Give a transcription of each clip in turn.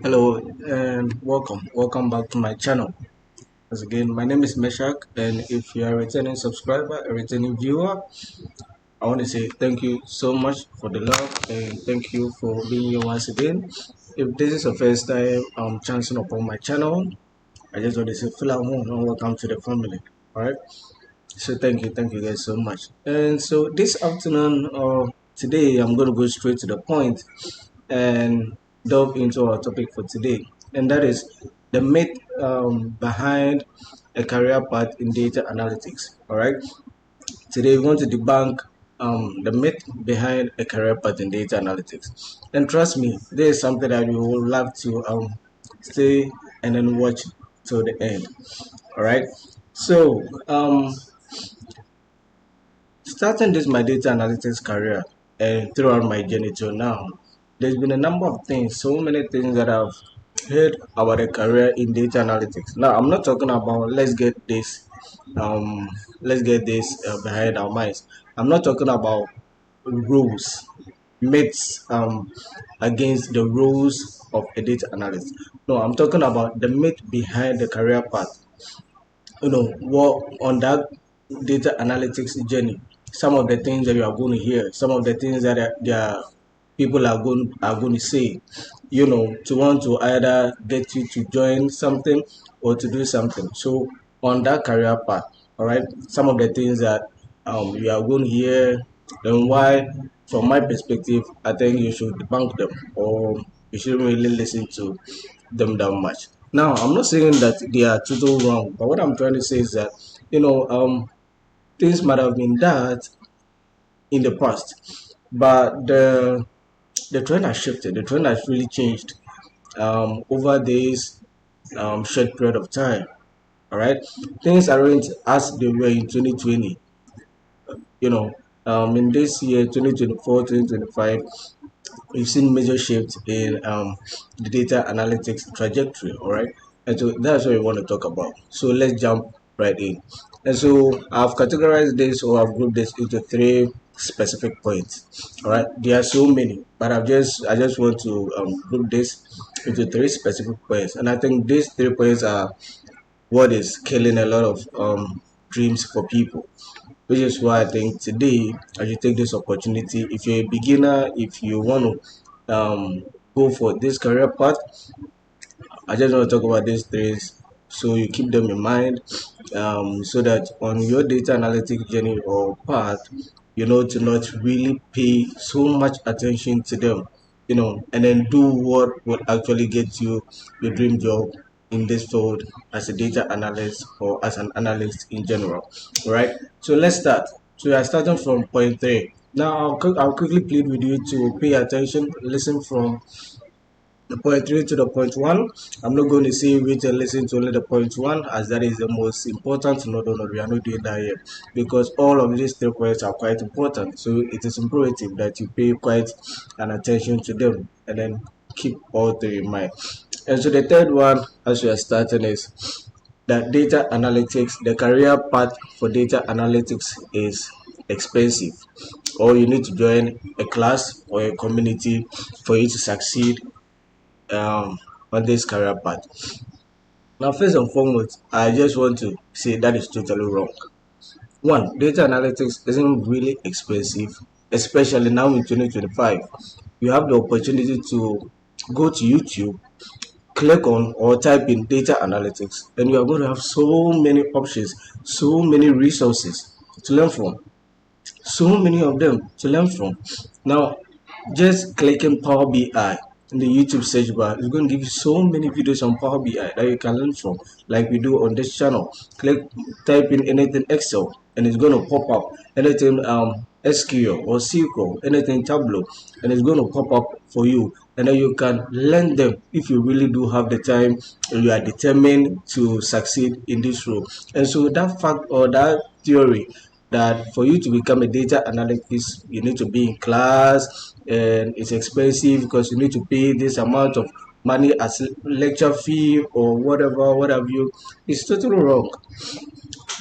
Hello and welcome back to my channel. As again, my name is Meshak, and if you are a returning subscriber, a returning viewer, I want to say thank you so much for the love and thank you for being here once again. If this is the first time I'm chancing upon my channel, I just want to say feel at home and welcome to the family. All right. So thank you guys so much. And so this afternoon or today, I'm going to go straight to the point and delve into our topic for today, and that is the myth behind a career path in data analytics. All right, today we want to debunk the myth behind a career path in data analytics. And trust me, this is something that you would love to stay and then watch till the end. All right, so starting this my data analytics career and throughout my journey till now, there's been a number of things, so many things that I've heard about a career in data analytics. Now, I'm not talking about um, let's get this behind our minds. I'm not talking about rules, myths against the rules of a data analyst. No, I'm talking about the myth behind the career path. What on that data analytics journey, some of the things that you are going to hear, some of the things that their people are going to say, to want to either get you to join something or to do something. So on that career path, all right, some of the things that you are going to hear, then why, from my perspective, I think you should debunk them, or you shouldn't really listen to them that much. Now, I'm not saying that they are totally wrong, but what I'm trying to say is that, things might have been that in the past, but the trend has shifted. The trend has really changed over this short period of time. All right, things aren't as they were in 2020. You know, in this year, 2024, 2025, we've seen major shifts in the data analytics trajectory. All right, and so that's what we want to talk about. So let's jump right in. And so I've categorized this, or I've grouped this into three specific points. All right, there are so many, but I just want to group this into three specific points, and I think these 3 points are what is killing a lot of dreams for people, which is why I think today I should take this opportunity. If you're a beginner, if you want to go for this career path, I just want to talk about these things so you keep them in mind, so that on your data analytics journey or path, to not really pay so much attention to them, and then do what will actually get you your dream job in this field as a data analyst or as an analyst in general. All right, so let's start. So we are starting from point three. Now I'll quickly plead with you to pay attention, listen from the point three to the point one. I'm not going to say wait and listen to only the point one, as that is the most important. No, we are not doing that here, because all of these 3 points are quite important. So it is imperative that you pay quite an attention to them and then keep all three in mind. And so the third one, as we are starting, is that data analytics, the career path for data analytics is expensive, or you need to join a class or a community for you to succeed um, on this career path. Now, first and foremost, I just want to say that is totally wrong. One, data analytics isn't really expensive, especially now in 2025. You have the opportunity to go to YouTube, click on or type in data analytics, and you are going to have so many options, so many resources to learn from, so many of them to learn from. Now, just clicking Power BI in the YouTube search bar is going to give you so many videos on Power BI that you can learn from, like we do on this channel. Type in anything Excel, and it's going to pop up anything SQL or SQL, anything Tableau, and it's going to pop up for you, and then you can learn them if you really do have the time and you are determined to succeed in this role. And so that fact or that theory that for you to become a data analyst, you need to be in class and it's expensive because you need to pay this amount of money as lecture fee or whatever, what have you, is totally wrong.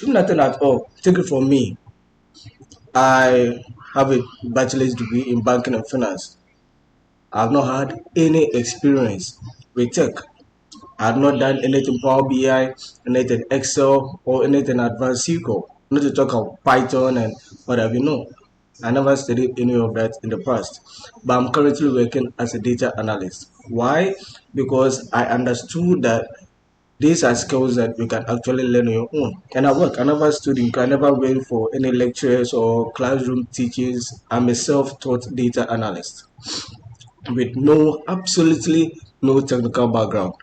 Nothing at all. Take it from me. I have a bachelor's degree in banking and finance. I've not had any experience with tech. I had not done anything Power BI, anything Excel, or anything advanced SQL. Not to talk of Python and whatever. I never studied any of that in the past. But I'm currently working as a data analyst. Why? Because I understood that these are skills that you can actually learn on your own. And I work. I never studied. I never went for any lectures or classroom teachings. I'm a self-taught data analyst with absolutely no technical background.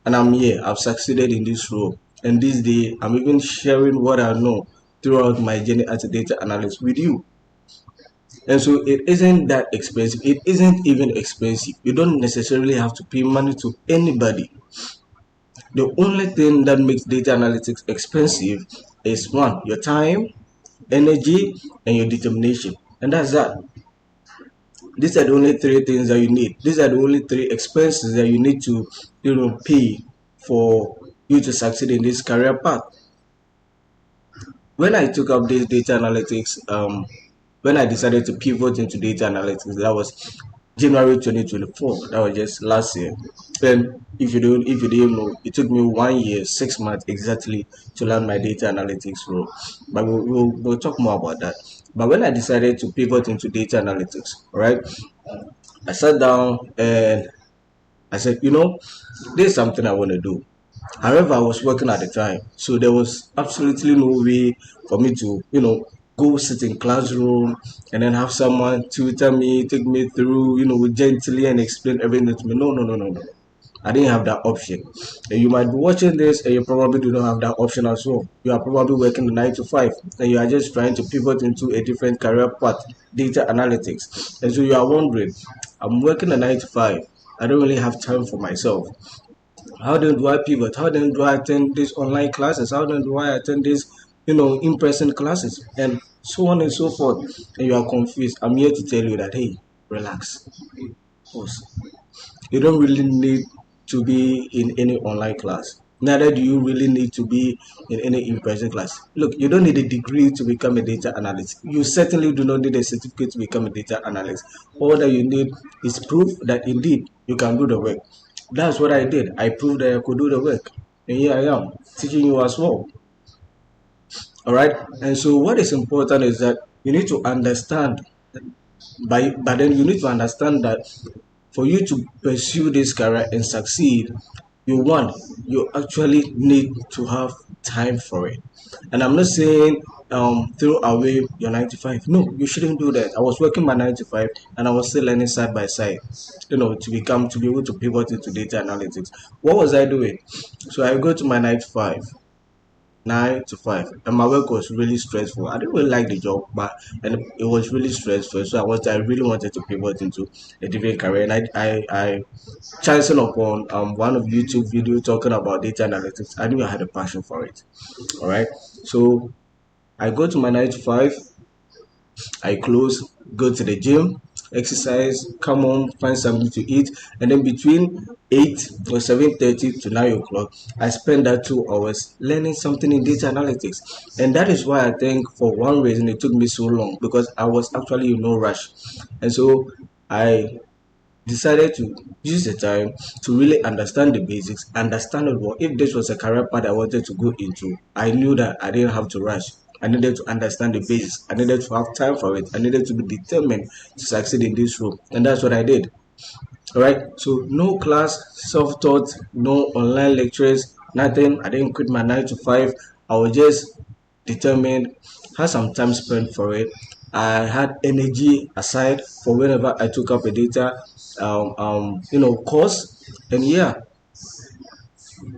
And I'm here. I've succeeded in this role. And this day, I'm even sharing what I know throughout my journey as a data analyst with you. And so it isn't that expensive. It isn't even expensive. You don't necessarily have to pay money to anybody. The only thing that makes data analytics expensive is one, your time, energy, and your determination. And that's that. These are the only three things that you need. These are the only three expenses that you need to, pay for you to succeed in this career path. When I took up this data analytics, when I decided to pivot into data analytics, that was January 2024. That was just last year. And if you didn't know, it took me 1 year, 6 months exactly to learn my data analytics role. But we'll talk more about that. But when I decided to pivot into data analytics, right, I sat down and I said, this is something I want to do. However, I was working at the time, so there was absolutely no way for me to, go sit in classroom and then have someone tutor me, take me through, gently and explain everything to me. No, no, no, no, no. I didn't have that option. And you might be watching this and you probably do not have that option as well. You are probably working 9 to 5 and you are just trying to pivot into a different career path, data analytics. And so you are wondering, I'm working a 9 to 5. I don't really have time for myself. How then do I pivot? How then do I attend these online classes? How then do I attend these, in-person classes? And so on and so forth. And you are confused. I'm here to tell you that, hey, relax. Pause. You don't really need to be in any online class. Neither do you really need to be in any in-person class. Look, you don't need a degree to become a data analyst. You certainly do not need a certificate to become a data analyst. All that you need is proof that indeed you can do the work. That's what I did. I proved that I could do the work. And here I am teaching you as well. All right. And so what is important is that you need to understand but then you need to understand that for you to pursue this career and succeed, you actually need to have time for it. And I'm not saying throw away your 9 to 5. No, you shouldn't do that. I was working my 9 to 5 and I was still learning side by side, to be able to pivot into data analytics. What was I doing? So I go to my 9 to 5. 9 to 5, and my work was really stressful. I didn't really like the job, but and it was really stressful. So I really wanted to pivot into a different career, and I chancing upon one of YouTube video talking about data analytics. I knew I had a passion for it. All right, so I go to my 9 to 5. I close, go to the gym, exercise, come home, find something to eat, and then between 8 or 7:30 to 9 o'clock, I spend that 2 hours learning something in data analytics. And that is why I think for one reason it took me so long, because I was actually in no rush. And so I decided to use the time to really understand the basics, understand it well. If this was a career path I wanted to go into, I knew that I didn't have to rush. I needed to understand the basics. I needed to have time for it. I needed to be determined to succeed in this role. And that's what I did. All right. So no class, self-taught, no online lectures, nothing. I didn't quit my 9 to 5. I was just determined, had some time spent for it. I had energy aside for whenever I took up a data, course. And yeah,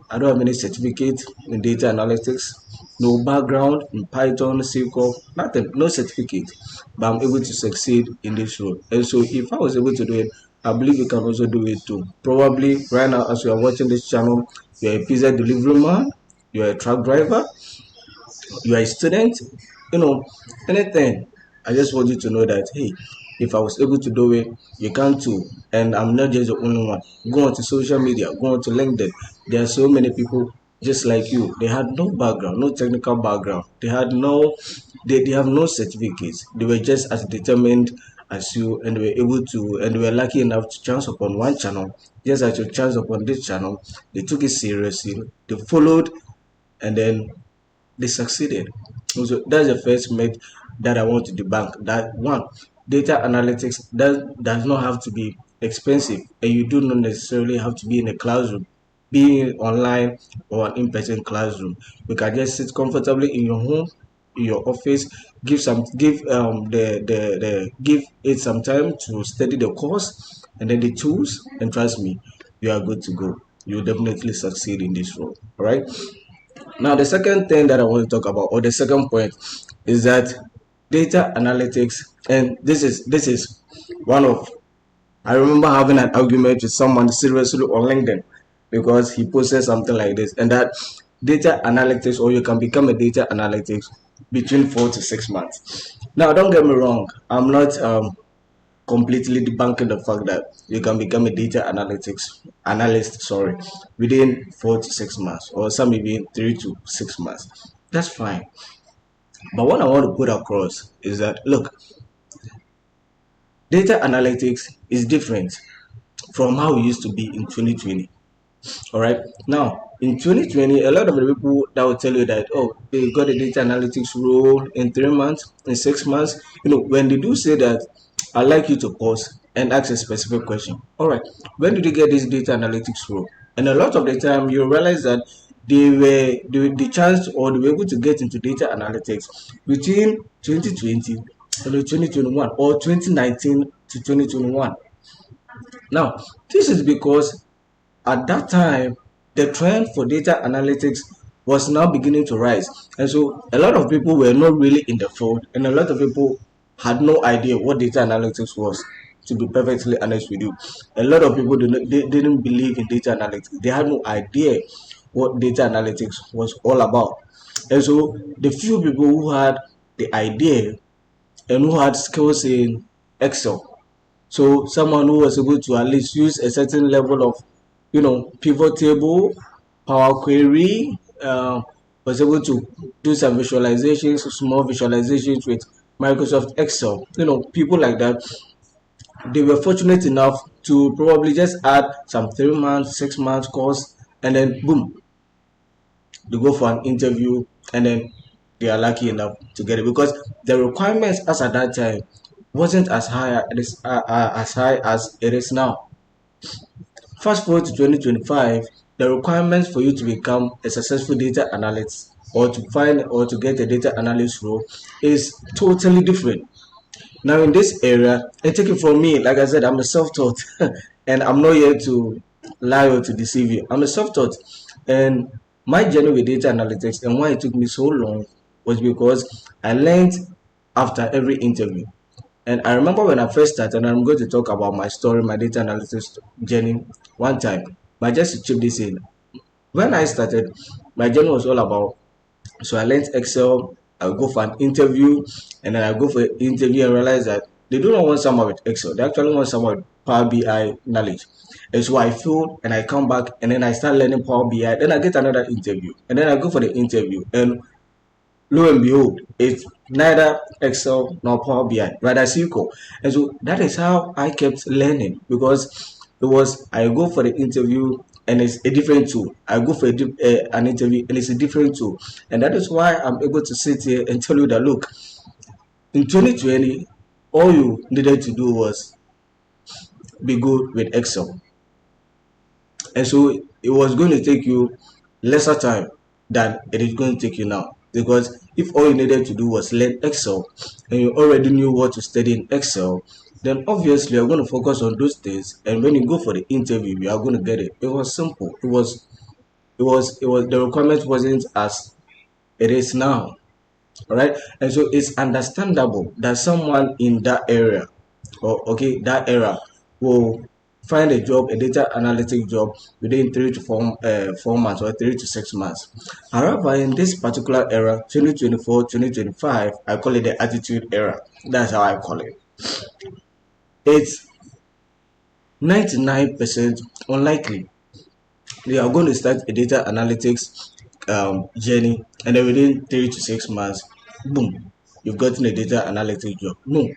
I don't have any certificate in data analytics, no background in Python, SQL, nothing, no certificate. But I'm able to succeed in this role. And so if I was able to do it, I believe you can also do it too. Probably right now, as you are watching this channel, you're a pizza delivery man, you're a truck driver, you are a student, anything. I just want you to know that, hey, if I was able to do it, you can too. And I'm not just the only one. Go on to social media, go on to LinkedIn. There are so many people just like you. They had no background, no technical background. They have no certificates. They were just as determined as you, and were able to, and were lucky enough to chance upon one channel. Just as you chance upon this channel, they took it seriously, they followed, and then they succeeded. So that's the first myth that I want to debunk. That one, data analytics does not have to be expensive, and you do not necessarily have to be in a classroom, being online or an in-person classroom. You can just sit comfortably in your home, in your office, give it some time to study the course and then the tools, and trust me, you are good to go. You'll definitely succeed in this role. All right. Now, the second thing that I want to talk about, or the second point, is that data analytics, and this is one of, I remember having an argument with someone seriously on LinkedIn because he posted something like this, and that data analytics, or you can become a data analytics between 4 to 6 months. Now, don't get me wrong, I'm not completely debunking the fact that you can become a data analytics analyst, sorry, within 4 to 6 months, or some even 3 to 6 months. That's fine. But what I want to put across is that look, data analytics is different from how it used to be in 2020. All right. Now, in 2020, a lot of the people that will tell you that, oh, they got a data analytics role in 3 months, in 6 months. When they do say that, I'd like you to pause and ask a specific question. All right. When did you get this data analytics role? And a lot of the time, you realize that they chanced, or they were able to get into data analytics between 2020 and 2021, or 2019 to 2021. Now, this is because at that time, the trend for data analytics was now beginning to rise. And so a lot of people were not really in the field, and a lot of people had no idea what data analytics was, to be perfectly honest with you. A lot of people didn't believe in data analytics. They had no idea what data analytics was all about. And so the few people who had the idea and who had skills in Excel, so someone who was able to at least use a certain level of, pivot table, Power Query, was able to do some visualizations, small visualizations with Microsoft Excel. People like that, they were fortunate enough to probably just add some 3 months, 6 months course, and then boom, they go for an interview, and then they are lucky enough to get it, because the requirements as at that time wasn't as high as it is now. Fast forward to 2025, the requirements for you to become a successful data analyst, or to find or to get a data analyst role, is totally different. Now, in this area, and take it from me, like I said, I'm a self-taught, and I'm not here to lie or to deceive you. I'm a self-taught, and my journey with data analytics, and why it took me so long, was because I learned after every interview. And I remember when I first started, and I'm going to talk about my story, my data analytics journey one time. But just to chip this in, when I started, my journey was all about, so I learned Excel, I go for an interview, and then I go for an interview and realize that they do not want someone with Excel. They actually want someone with Power BI knowledge. And so I failed, and I come back, and then I start learning Power BI. Then I get another interview, and then I go for the interview, and lo and behold, it's neither Excel nor Power BI, rather SQL. And so that is how I kept learning, because I go for the interview and it's a different tool. I go for an interview and it's a different tool. And that is why I'm able to sit here and tell you that, look, in 2020, all you needed to do was be good with Excel. And so it was going to take you lesser time than it is going to take you now. Because if all you needed to do was learn Excel, and you already knew what to study in Excel, then obviously you're going to focus on those things. And when you go for the interview, you are going to get it. It was simple. The requirement wasn't as it is now. All right. And so it's understandable that someone in that area, or okay, that era, will find a job, a data analytic job, within 3 to 4 months, or 3 to 6 months. However, in this particular era, 2024, 2025, I call it the attitude era. That's how I call it. It's 99% unlikely you are going to start a data analytics journey, and then within 3 to 6 months, boom, you've gotten a data analytics job. No,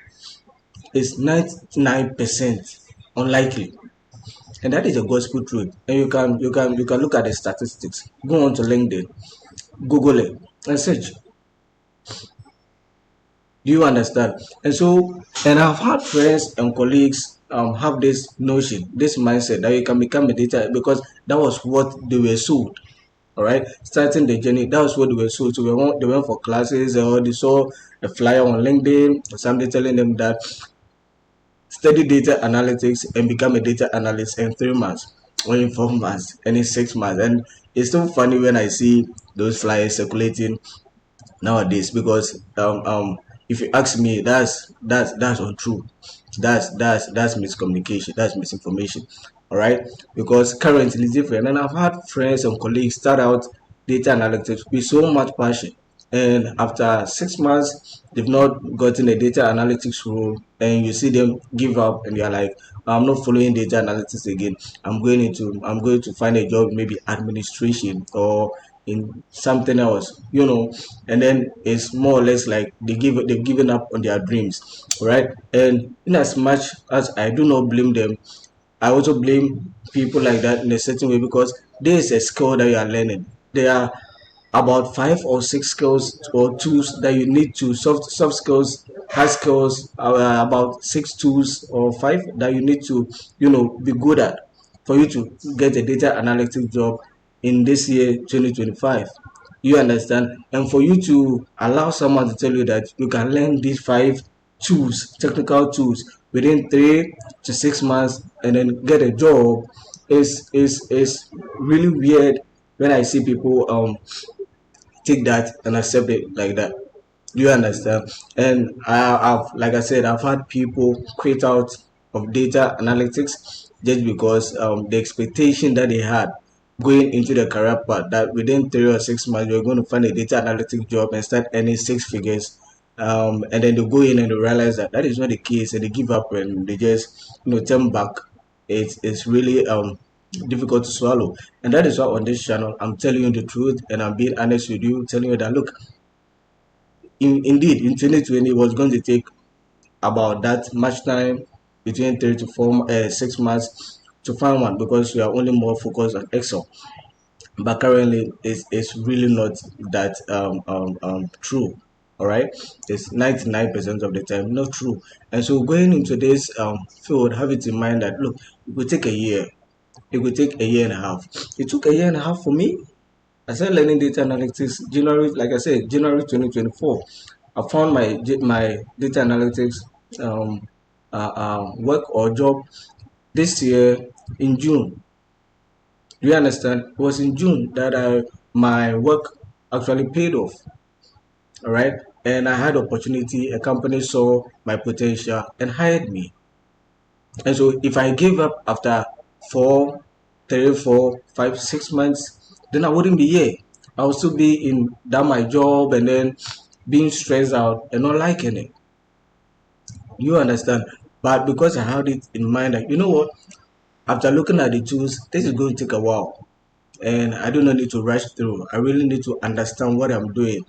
is 99% unlikely. And that is a gospel truth. And you can look at the statistics. Go on to LinkedIn, Google it, and search. Do you understand? And so, and I've had friends and colleagues have this notion, this mindset that you can become a data because that was what they were sold. All right, starting the journey, that was what they were sold. So they went for classes or they saw a flyer on LinkedIn or something telling them that study data analytics and become a data analyst in 3 months or in 4 months and in 6 months. And it's so funny when I see those flyers circulating nowadays because if you ask me, that's untrue. That's miscommunication, that's misinformation. All right, because currently it's different, and I've had friends and colleagues start out data analytics with so much passion, and after 6 months they've not gotten a data analytics role, and you see them give up and they're like, I'm not following data analytics again. I'm going to find a job, maybe administration or in something else, and then it's more or less like they've given up on their dreams, right? And in as much as I do not blame them, I also blame people like that in a certain way because there is a skill that you are learning. There are about 5 or 6 skills or tools that you need to soft skills, hard skills, about 6 tools or five that you need to be good at for you to get a data analytics job in this year 2025. You understand? And for you to allow someone to tell you that you can learn these five tools, technical tools, within 3 to 6 months and then get a job is really weird when I see people take that and accept it like that. Do you understand? And I've, like I said, I've had people quit out of data analytics just because the expectation that they had going into the career path that within 3 or 6 months you're going to find a data analytics job and start earning six figures. And then they go in and they realize that that is not the case, and they give up and they just turn back. It's really difficult to swallow, and that is why on this channel I'm telling you the truth and I'm being honest with you, telling you that look, indeed in 2020 it was going to take about that much time, between 3 to 6 months to find one because we are only more focused on Excel. But currently it's really not that true. All right, it's 99% of the time not true. And so going into this field, have it in mind that look, it will take a year, it will take a year and a half. It took a year and a half for me. I started learning data analytics January, like I said, January 2024. I found my data analytics work or job this year in June. Do you understand? It was in June that my work actually paid off. All right, and I had opportunity. A company saw my potential and hired me. And so if I gave up after 4, 3, 4, 5, 6 months, then I wouldn't be here. I would still be in that my job and then being stressed out and not liking it. You understand? But because I had it in mind that what, after looking at the tools, this is going to take a while. And I do not need to rush through. I really need to understand what I'm doing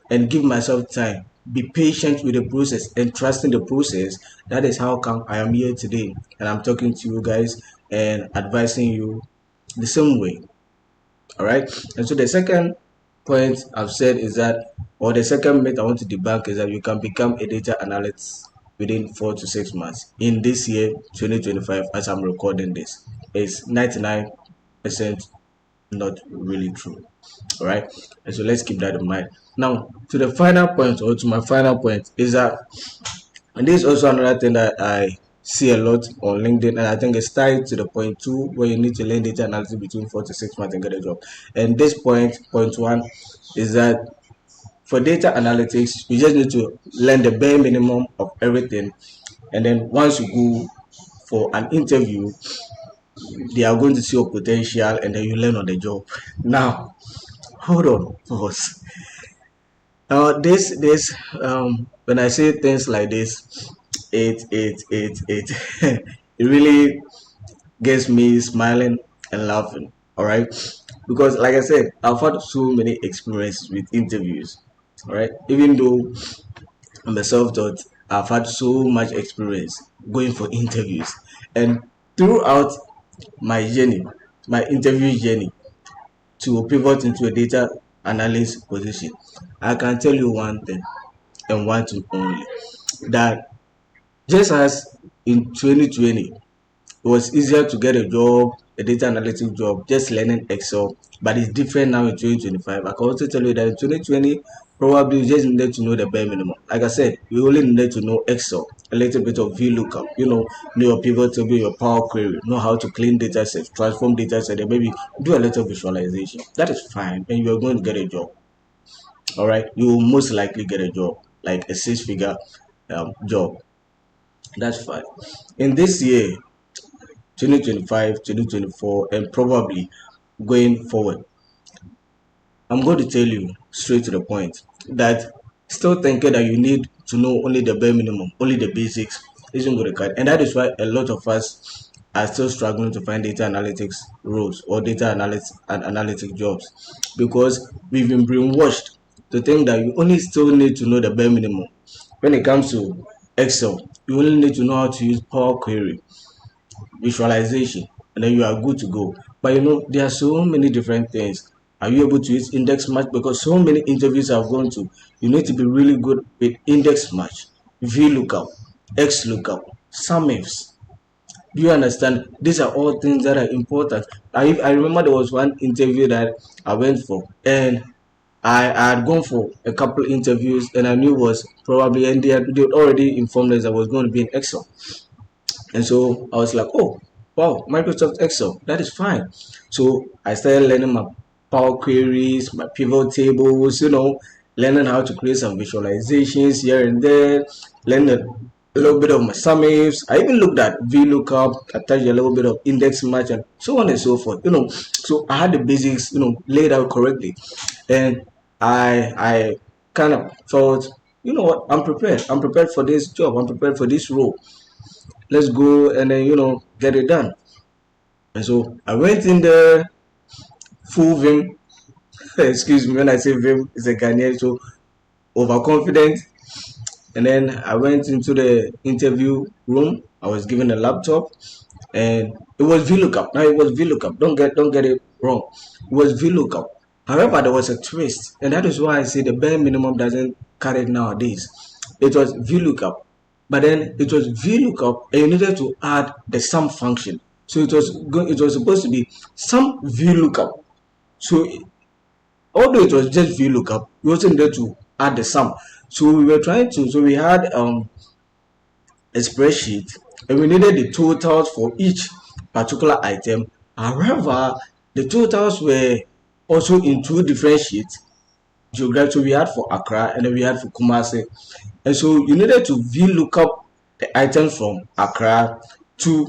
and give myself time. Be patient with the process and trust in the process. That is how come I am here today and I'm talking to you guys and advising you the same way. All right. And so the second point I've said is that, or the second myth I want to debunk is that you can become a data analyst within 4 to 6 months. In this year, 2025, as I'm recording this, it's 99% not really true. All right. And so let's keep that in mind. Now, to the final point, or to my final point, is that, and this is also another thing that I see a lot on LinkedIn, and I think it's tied to the point two, where you need to learn data analysis between 4 to 6 months and get a job. And this point one, is that for data analytics, you just need to learn the bare minimum of everything, and then once you go for an interview, they are going to see your potential, and then you learn on the job. Now, hold on, pause. This when I say things like this, it it really gets me smiling and laughing. All right, because like I said, I've had so many experiences with interviews. All right, even though I'm a self-taught, I've had so much experience going for interviews, and throughout my journey, my interview journey to pivot into a data analyst position, I can tell you one thing and one thing only, that just as in 2020 it was easier to get a job, a data analytics job, just learning Excel. But it's different now in 2025. I can also tell you that in 2020, probably you just needed to know the bare minimum. Like I said, you only needed to know Excel, a little bit of VLOOKUP, know your pivot table, your Power Query, know how to clean data sets, transform data set, and maybe do a little visualization. That is fine, and you're going to get a job. All right, you will most likely get a job, like a six-figure job. That's fine. In this year, 2025, 2024, and probably going forward, I'm going to tell you straight to the point that still thinking that you need to know only the bare minimum, only the basics, isn't going to cut. And that is why a lot of us are still struggling to find data analytics roles or data analytics and analytic jobs, because we've been brainwashed to think that you only still need to know the bare minimum. When it comes to Excel, you only need to know how to use Power Query, visualization, and then you are good to go. But there are so many different things. Are you able to use index match? Because so many interviews I've gone to, you need to be really good with index match, VLOOKUP, XLOOKUP, sum ifs. Do you understand? These are all things that are important. I remember there was one interview that I went for, and I had gone for a couple interviews, and I knew was probably, and they had already informed us I was going to be in Excel. And so I was like, oh, wow, Microsoft Excel, that is fine. So I started learning my Power Queries, my pivot tables, learning how to create some visualizations here and there, learning a little bit of my sum ifs. I even looked at VLOOKUP, attached a little bit of index match, and so on and so forth. So I had the basics, laid out correctly. And I kind of thought, you know what, I'm prepared. I'm prepared for this job. I'm prepared for this role. Let's go and then get it done. And so I went in there full vim. Excuse me when I say vim, it's a Ghanaian, so overconfident. And then I went into the interview room. I was given a laptop, and it was VLOOKUP. Now it was VLOOKUP. Don't get it wrong. It was VLOOKUP. However, there was a twist, and that is why I say the bare minimum doesn't cut it nowadays. It was VLOOKUP, but then it was VLOOKUP, and you needed to add the sum function. So it was supposed to be some VLOOKUP. So although it was just VLOOKUP, we also needed to add the sum. So we had a spreadsheet, and we needed the totals for each particular item. However, the totals were also in two different sheets. Geography, so we had for Accra and then we had for Kumasi. And so you needed to VLOOKUP the items from Accra to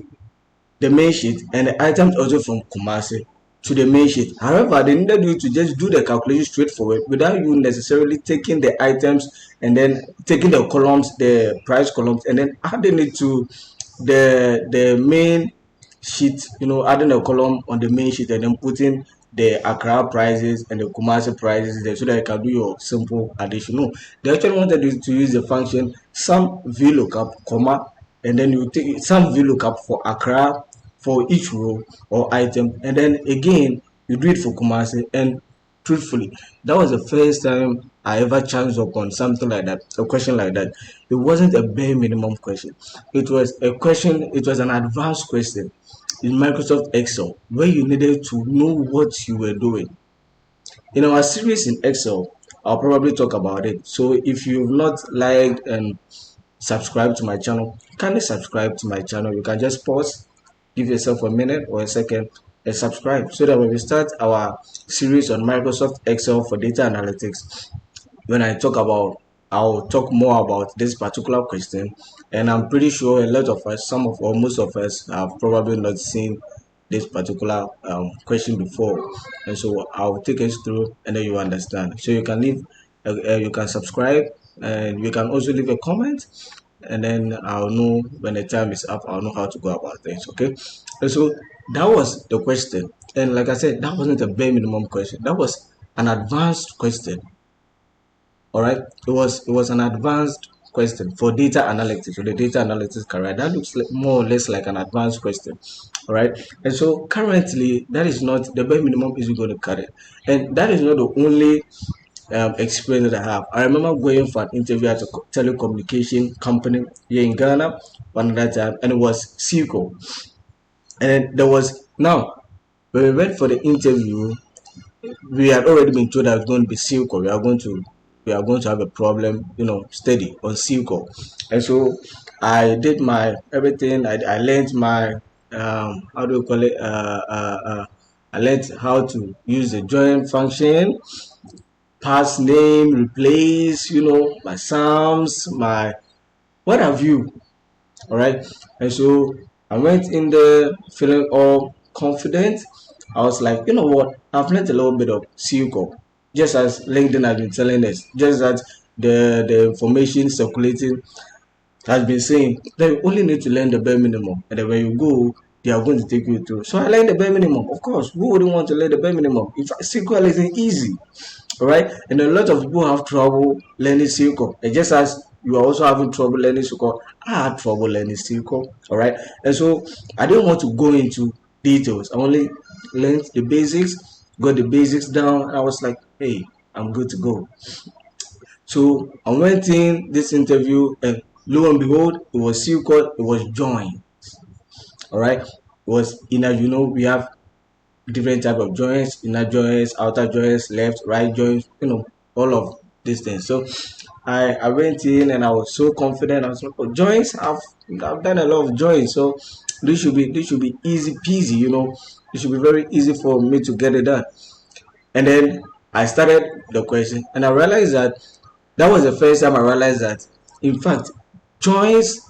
the main sheet, and the items also from Kumasi to the main sheet. However, they needed you to just do the calculation straightforward without you necessarily taking the items and then taking the columns, the price columns, and then adding it to the main sheet, adding a column on the main sheet and then putting the Accra prices and the Kumasi prices there so that you can do your simple addition. No, they actually wanted you to use the function some VLOOKUP, comma, and then you take some VLOOKUP for Accra for each row or item, and then again you do it for Kumasi. And truthfully, that was the first time I ever chanced upon something like that, a question like that. It wasn't a bare minimum question. It was a question, it was an advanced question in Microsoft Excel where you needed to know what you were doing. In our series in Excel, I'll probably talk about it. So if you've not liked and subscribed to my channel, kindly subscribe to my channel. You can just pause, give yourself a minute or a second, and subscribe so that when we start our series on Microsoft Excel for data analytics, when I'll talk more about this particular question. And I'm pretty sure a lot of us, some of or most of us, have probably not seen this particular question before, and so I'll take us through and then you understand. So you can leave you can subscribe, and you can also leave a comment, and then I'll know when the time is up. I'll know how to go about things. Okay, and so that was the question, and like I said, that wasn't a bare minimum question. That was an advanced question. All right, it was an advanced question for data analytics or the data analytics career. That looks like more or less like an advanced question. All right. And so currently, that is not the bare minimum is going to cut it. And that is not the only experience that I have. I remember going for an interview at a telecommunication company here in Ghana one that time, and it was Seco. And then there was now when we went for the interview, we had already been told that it's going to be Silco. We are going to have a problem, steady on Silco. And so I did my everything. I learned my how do you call it? I learned how to use the join function, pass name, replace, my Psalms, my what have you. All right. And so I went in there feeling all confident. I was like, you know what? I've learned a little bit of SQL, just as LinkedIn has been telling us, just that the information circulating has been saying that you only need to learn the bare minimum, and then when you go, they are going to take you through. So I learned the bare minimum. Of course, who wouldn't want to learn the bare minimum? In fact, SQL isn't easy. All right, and a lot of people have trouble learning SQL, and just as you are also having trouble learning SQL, I had trouble learning SQL. All right, and so I didn't want to go into details. I only learned the basics, got the basics down, and I was like, hey, I'm good to go. So I went in this interview, and lo and behold, it was SQL, it was join. All right, it was we have different type of joints, inner joints, outer joints, left, right joints, all of these things. So I went in and I was so confident. I was like, oh, joints, I've done a lot of joints, so this should be easy peasy, it should be very easy for me to get it done. And then I started the question, and I realized that was the first time I realized that, in fact, joints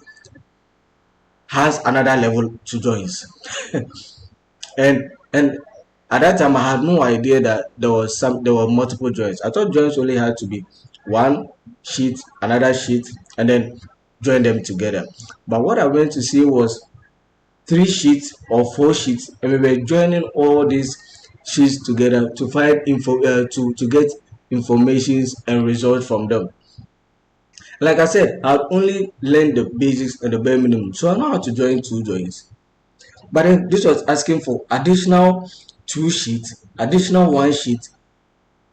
has another level to joints. And at that time I had no idea that there were multiple joints. I thought joints only had to be one sheet, another sheet, and then join them together. But what I went to see was three sheets or four sheets, and we were joining all these sheets together to find info to get informations and results from them. Like I said, I'd only learned the basics and the bare minimum, so I know how to join two joins. But then this was asking for additional two sheets, additional one sheet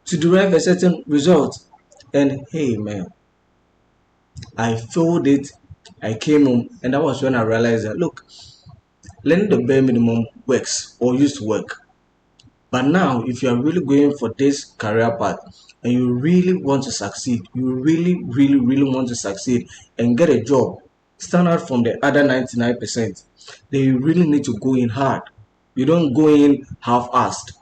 to derive a certain result. And hey man, I failed it. I came home, and that was when I realized that look, learning the bare minimum works or used to work. But now, if you are really going for this career path and you really want to succeed, you really, really, really want to succeed and get a job, stand out from the other 99%, then you really need to go in hard. You don't go in half-assed.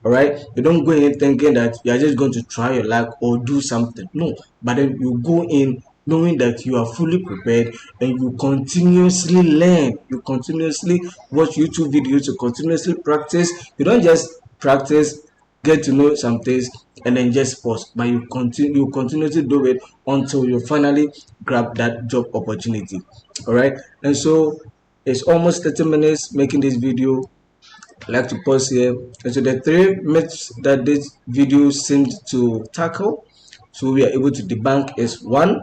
All right, you don't go in thinking that you are just going to try your luck or do something. No, but then you go in knowing that you are fully prepared, and you continuously learn, you continuously watch YouTube videos, you continuously practice. You don't just practice, get to know some things, and then just pause, but you continuously do it until you finally grab that job opportunity. All right, and so it's almost 30 minutes making this video. I like to pause here. And so the three myths that this video seemed to tackle, so we are able to debunk, is one,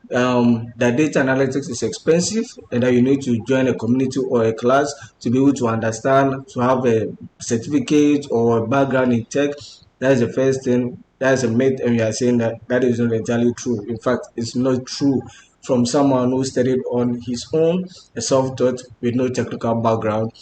that data analytics is expensive, and that you need to join a community or a class to be able to understand, to have a certificate or a background in tech. That is the first thing. That is a myth, and we are saying that that is not entirely true. In fact, it's not true from someone who studied on his own, a self-taught with no technical background,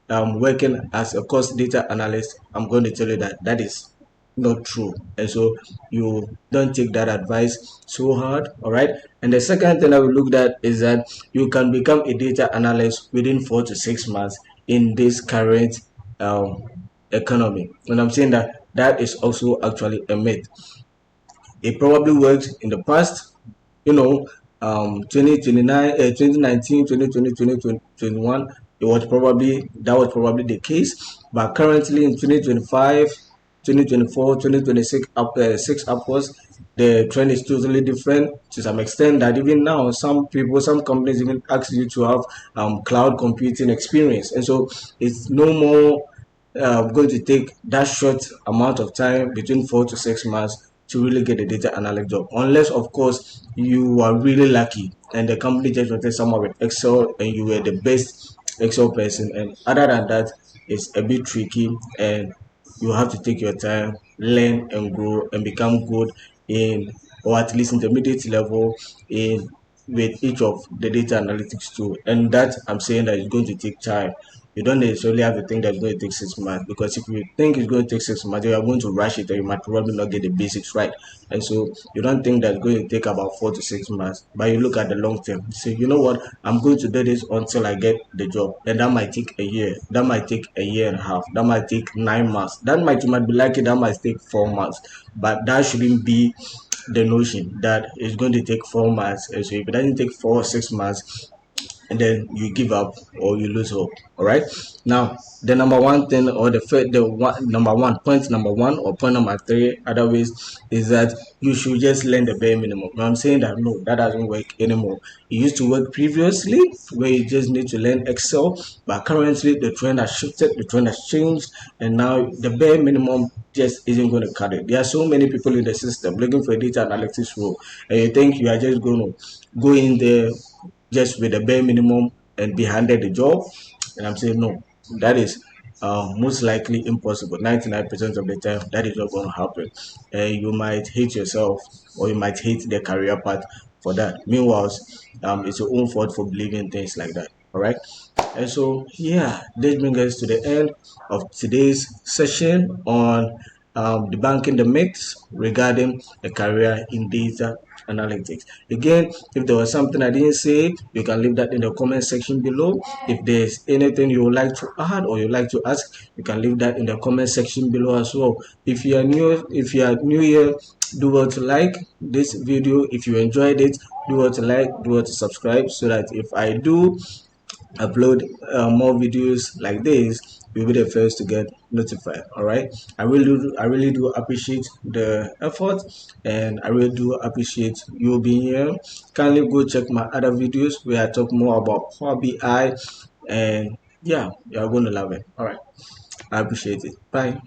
working as a cost data analyst. I'm going to tell you that that is not true, and so you don't take that advice so hard. All right, and the second thing I will look at is that you can become a data analyst within 4 to 6 months in this current um, economy, and I'm saying that that is also actually a myth. It probably worked in the past, you know, 2029, 2019, 2020, 2021. That was probably the case, but currently in 2025, 2024, 2026 six upwards, the trend is totally different to some extent. That even now, some companies even ask you to have cloud computing experience, and so it's no more going to take that short amount of time between 4 to 6 months to really get a data analyst job, unless of course you are really lucky and the company just wanted someone with Excel and you were the best Excel person. And other than that, it's a bit tricky, and you have to take your time, learn and grow and become good in, or at least intermediate level in, with each of the data analytics tool. And that I'm saying that it's going to take time. You don't necessarily have to think that it's going to take 6 months, because if you think it's going to take 6 months, you are going to rush it and you might probably not get the basics right. And so you don't think that it's going to take about 4 to 6 months, but you look at the long term. You say, you know what, I'm going to do this until I get the job, and that might take a year, that might take a year and a half, that might take 9 months, that might, you might be lucky, that might take 4 months, but that shouldn't be the notion that it's going to take 4 months. And so if it doesn't take 4 or 6 months, and then you give up or you lose hope. All right. Now, the number one thing, or the one, number one point, number one, or point number three, other ways, is that you should just learn the bare minimum. Now, I'm saying that no, that doesn't work anymore. It used to work previously, where you just need to learn Excel, but currently the trend has shifted, the trend has changed, and now the bare minimum just isn't going to cut it. There are so many people in the system looking for a data analytics role, and you think you are just going to go in there just with the bare minimum and be handed the job. And I'm saying no, that is most likely impossible. 99% of the time, that is not going to happen. And you might hate yourself, or you might hate the career path for that. Meanwhile, it's your own fault for believing things like that. All right. And so, yeah, this brings us to the end of today's session on debunking the myths regarding a career in data analytics. Again, if there was something I didn't say, you can leave that in the comment section below. If there's anything you would like to add or you'd like to ask, you can leave that in the comment section below as well. If you are new here, do well to like this video. If you enjoyed it, do well to like, do well to subscribe, so that if I do upload more videos like this, you'll be the first to get notified. All right, I really do appreciate the effort, and I really do appreciate you being here. Kindly go check my other videos where I talk more about Power BI, and yeah, you're going to love it. All right, I appreciate it. Bye.